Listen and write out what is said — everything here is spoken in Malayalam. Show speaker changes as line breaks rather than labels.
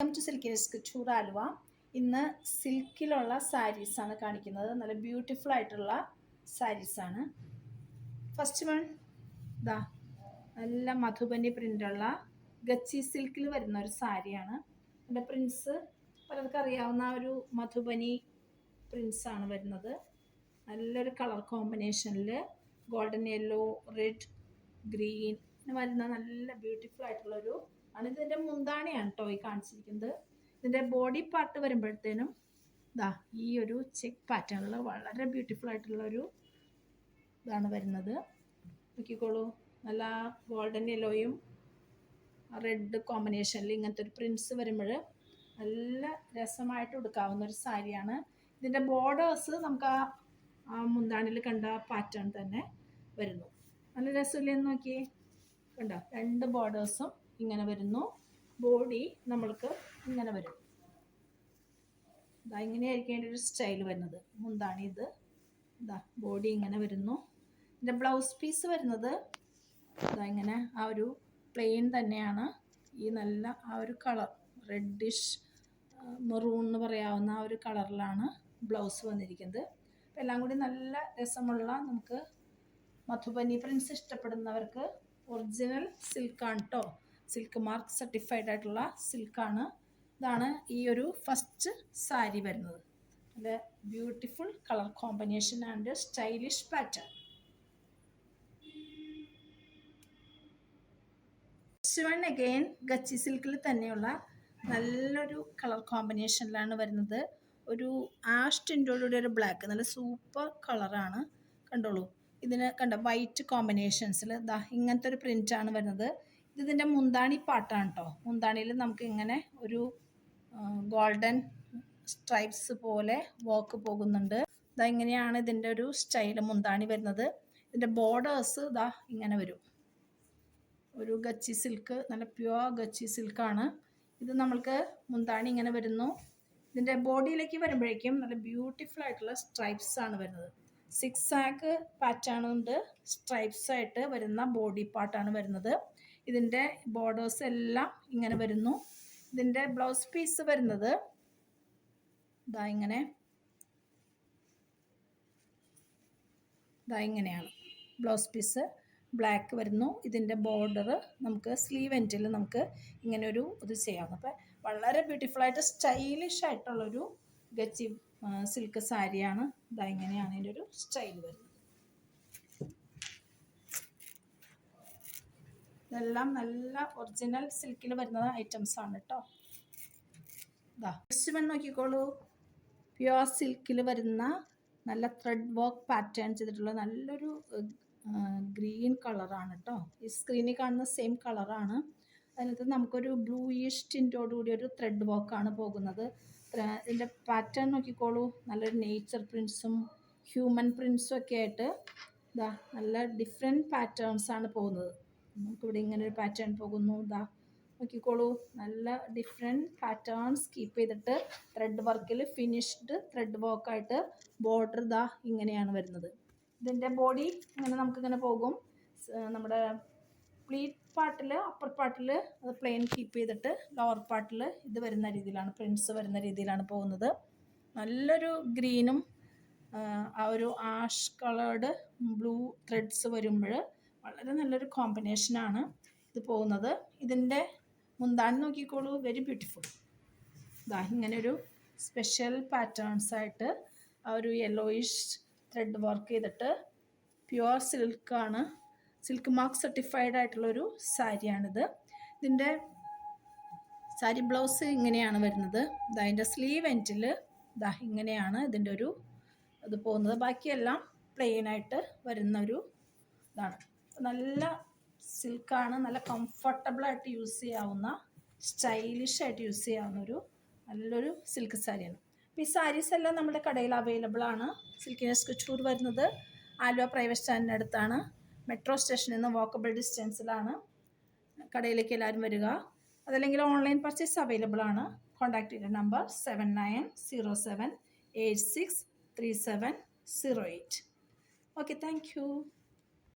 Welcome to Silkies couture Aluva. ഇന്ന് സിൽക്കിലുള്ള സാരീസാണ് കാണിക്കുന്നത്. നല്ല ബ്യൂട്ടിഫുൾ ആയിട്ടുള്ള സാരീസാണ്. ഫസ്റ്റ് വൺ ഇതാ, നല്ല മധുബനി പ്രിൻ്റുള്ള ഗച്ചി സിൽക്കിൽ വരുന്ന ഒരു സാരിയാണ്. എൻ്റെ പ്രിൻസ് പലർക്കും അറിയാവുന്ന ഒരു മധുബനി പ്രിൻസാണ് വരുന്നത്. നല്ലൊരു കളർ കോമ്പിനേഷനിൽ ഗോൾഡൻ യെല്ലോ, റെഡ്, ഗ്രീൻ വരുന്ന നല്ല ബ്യൂട്ടിഫുൾ ആയിട്ടുള്ളൊരു ആണ്. ഇതിൻ്റെ മുന്താണിയാണ് കേട്ടോ ഈ കാണിച്ചിരിക്കുന്നത്. ഇതിൻ്റെ ബോഡി പാർട്ട് വരുമ്പോഴത്തേനും ഇതാ ഈ ഒരു ചെക്ക് പാറ്റേണിൽ വളരെ ബ്യൂട്ടിഫുൾ ആയിട്ടുള്ളൊരു ഇതാണ് വരുന്നത്. നോക്കിക്കോളൂ, നല്ല ഗോൾഡൻ യെല്ലോയും റെഡ് കോമ്പിനേഷനിൽ ഇങ്ങനത്തെ ഒരു പ്രിൻസ് വരുമ്പോൾ നല്ല രസമായിട്ട് ഉടുക്കാവുന്ന ഒരു സാരിയാണ്. ഇതിൻ്റെ ബോർഡേഴ്സ് നമുക്ക് ആ മുന്താണിയിൽ കണ്ട പാറ്റേൺ തന്നെ വരുന്നു. നല്ല രസമില്ലെന്ന് നോക്കിയേ, കണ്ടോ? രണ്ട് ബോർഡേഴ്സും ഇങ്ങനെ വരുന്നു. ബോഡി നമ്മൾക്ക് ഇങ്ങനെ വരും. ഇതാ ഇങ്ങനെയായിരിക്കും അതിൻ്റെ ഒരു സ്റ്റൈൽ വരുന്നത്. മുന്താണി ഇത്, ഇതാ ബോഡി ഇങ്ങനെ വരുന്നു. ഇതിൻ്റെ ബ്ലൗസ് പീസ് വരുന്നത് ഇതാ ഇങ്ങനെ ആ ഒരു പ്ലെയിൻ തന്നെയാണ്. ഈ നല്ല ആ ഒരു കളർ റെഡിഷ് മെറൂൺ എന്ന് പറയാവുന്ന ആ ഒരു കളറിലാണ് ബ്ലൗസ് വന്നിരിക്കുന്നത്. അപ്പം എല്ലാം കൂടി നല്ല രസമുള്ള, നമുക്ക് മധുബനി പ്രിൻസ് ഇഷ്ടപ്പെടുന്നവർക്ക് ഒറിജിനൽ സിൽക്കാണ് കേട്ടോ. സിൽക്ക് മാർക്ക് സർട്ടിഫൈഡ് ആയിട്ടുള്ള സിൽക്കാണ്. ഇതാണ് ഈ ഒരു ഫസ്റ്റ് സാരി വരുന്നത്. നല്ല beautiful colour combination and stylish pattern. Next one again Gachi സിൽക്കിൽ തന്നെയുള്ള നല്ലൊരു കളർ കോമ്പിനേഷനിലാണ് വരുന്നത്. ഒരു ആഷ് ടിൻ്റോടുകൂടി ഒരു ബ്ലാക്ക്, നല്ല സൂപ്പർ കളറാണ്. കണ്ടോളൂ, ഇതിന് കണ്ട വൈറ്റ് കോമ്പിനേഷൻസിൽ ഇതാ ഇങ്ങനത്തെ ഒരു പ്രിൻ്റാണ് വരുന്നത്. ഇതിൻ്റെ മുന്താണി പാട്ടാണ് കേട്ടോ. മുന്താണിയിൽ നമുക്ക് ഇങ്ങനെ ഒരു ഗോൾഡൻ സ്ട്രൈപ്സ് പോലെ വർക്ക് പോകുന്നുണ്ട്. ഇതാ ഇങ്ങനെയാണ് ഇതിൻ്റെ ഒരു സ്റ്റൈൽ മുന്താണി വരുന്നത്. ഇതിൻ്റെ ബോർഡേഴ്സ് ഇതാ ഇങ്ങനെ വരും. ഒരു ഗച്ചി സിൽക്ക്, നല്ല പ്യുവർ ഗച്ചി സിൽക്കാണ് ഇത്. നമ്മൾക്ക് മുന്താണി ഇങ്ങനെ വരുന്നു. ഇതിൻ്റെ ബോഡിയിലേക്ക് വരുമ്പോഴേക്കും നല്ല ബ്യൂട്ടിഫുൾ ആയിട്ടുള്ള സ്ട്രൈപ്സ് ആണ് വരുന്നത്. സിക്സ് ആക്ക് പാറ്റേൺ കൊണ്ട് സ്ട്രൈപ്സ് ആയിട്ട് വരുന്ന ബോഡി പാർട്ടാണ് വരുന്നത്. ഇതിൻ്റെ ബോർഡേഴ്സ് എല്ലാം ഇങ്ങനെ വരുന്നു. ഇതിൻ്റെ ബ്ലൗസ് പീസ് വരുന്നത് ഇതാ ഇങ്ങനെയാണ്. ബ്ലൗസ് പീസ് ബ്ലാക്ക് വരുന്നു. ഇതിൻ്റെ ബോർഡർ നമുക്ക് സ്ലീവ് എൻഡിൽ നമുക്ക് ഇങ്ങനെ ഒരു ഇത് ചെയ്യാം. അപ്പം വളരെ ബ്യൂട്ടിഫുള്ളായിട്ട് സ്റ്റൈലിഷ് ആയിട്ടുള്ളൊരു ഗച്ചി സിൽക്ക് സാരിയാണ്. ഇതാ ഇങ്ങനെയാണ് ഇതിൻ്റെ ഒരു സ്റ്റൈൽ വരുന്നത്. ഇതെല്ലാം നല്ല ഒറിജിനൽ സിൽക്കിൽ വരുന്ന ഐറ്റംസ് ആണ് കേട്ടോ. ഇതാ നെക്സ്റ്റ് വൺ നോക്കിക്കോളൂ, പ്യുവർ സിൽക്കിൽ വരുന്ന നല്ല ത്രെഡ് വർക്ക് പാറ്റേൺ ചെയ്തിട്ടുള്ള നല്ലൊരു ഗ്രീൻ കളറാണ് കേട്ടോ. ഈ സ്ക്രീനിൽ കാണുന്ന സെയിം കളറാണ്. അതിനകത്ത് നമുക്കൊരു ബ്ലൂയിഷ് ടിൻ്റോടുകൂടി ഒരു ത്രെഡ് വർക്കാണ് പോകുന്നത്. ഇതിൻ്റെ പാറ്റേൺ നോക്കിക്കോളൂ, നല്ലൊരു നേച്ചർ പ്രിൻസും ഹ്യൂമൻ പ്രിൻസും ഒക്കെ ആയിട്ട് ഇതാ നല്ല ഡിഫറെൻറ്റ് പാറ്റേൺസാണ് പോകുന്നത്. നമുക്കിവിടെ ഇങ്ങനെ ഒരു പാറ്റേൺ പോകുന്നു. ഇതാ നോക്കിക്കോളൂ, നല്ല ഡിഫറെൻറ്റ് പാറ്റേൺസ് കീപ്പ് ചെയ്തിട്ട് ത്രെഡ് വർക്കിൽ ഫിനിഷ്ഡ് ത്രെഡ് വർക്കായിട്ട് ബോർഡർ ഇതാ ഇങ്ങനെയാണ് വരുന്നത്. ഇതിൻ്റെ ബോഡി ഇങ്ങനെ നമുക്കിങ്ങനെ പോകും. നമ്മുടെ പ്ലീറ്റ് പാർട്ടിൽ, അപ്പർ പാർട്ടിൽ അത് പ്ലെയിൻ കീപ്പ് ചെയ്തിട്ട് ലോവർ പാർട്ടിൽ ഇത് വരുന്ന രീതിയിലാണ്, പ്രിൻസ് വരുന്ന രീതിയിലാണ് പോകുന്നത്. നല്ലൊരു ഗ്രീനും ആ ഒരു ആഷ് കളേർഡ് ബ്ലൂ ത്രെഡ്സ് വരുമ്പോൾ വളരെ നല്ലൊരു കോമ്പിനേഷനാണ് ഇത് പോകുന്നത്. ഇതിൻ്റെ മുന്താണി നോക്കിക്കോളൂ, വെരി ബ്യൂട്ടിഫുൾ. ഇതാ ഇങ്ങനെയൊരു സ്പെഷ്യൽ പാറ്റേൺസായിട്ട് ആ ഒരു യെല്ലോയിഷ് ത്രെഡ് വർക്ക് ചെയ്തിട്ട് പ്യുവർ സിൽക്കാണ്, സിൽക്ക് മാർക്ക് സർട്ടിഫൈഡ് ആയിട്ടുള്ളൊരു സാരിയാണിത്. ഇതിൻ്റെ സാരി ബ്ലൗസ് ഇങ്ങനെയാണ് വരുന്നത്. ഇതാ അതിൻ്റെ സ്ലീവ് എൻഡിൽ ഇതാ ഇങ്ങനെയാണ് ഇതിൻ്റെ ഒരു ഇത് പോകുന്നത്. ബാക്കിയെല്ലാം പ്ലെയിനായിട്ട് വരുന്ന ഒരു ഇതാണ്. നല്ല സിൽക്കാണ്, നല്ല കംഫർട്ടബിളായിട്ട് യൂസ് ചെയ്യാവുന്ന, സ്റ്റൈലിഷായിട്ട് യൂസ് ചെയ്യാവുന്ന ഒരു നല്ലൊരു സിൽക്ക് സാരിയാണ്. അപ്പോൾ ഈ സാരീസ് എല്ലാം നമ്മുടെ കടയിൽ അവൈലബിൾ ആണ്. സിൽക്കിനെസ് കുച്ചൂർ വരുന്നത് ആലുവ പ്രൈവറ്റ് സ്റ്റാൻഡിൻ്റെ അടുത്താണ്. മെട്രോ സ്റ്റേഷനിൽ നിന്ന് വാക്കബിൾ ഡിസ്റ്റൻസിലാണ്. കടയിലേക്ക് എല്ലാവരും വരിക. അതല്ലെങ്കിൽ ഓൺലൈൻ പർച്ചേസ് അവൈലബിൾ ആണ്. കോൺടാക്ട് ചെയ്ത നമ്പർ 7907863708. Okay, thank you.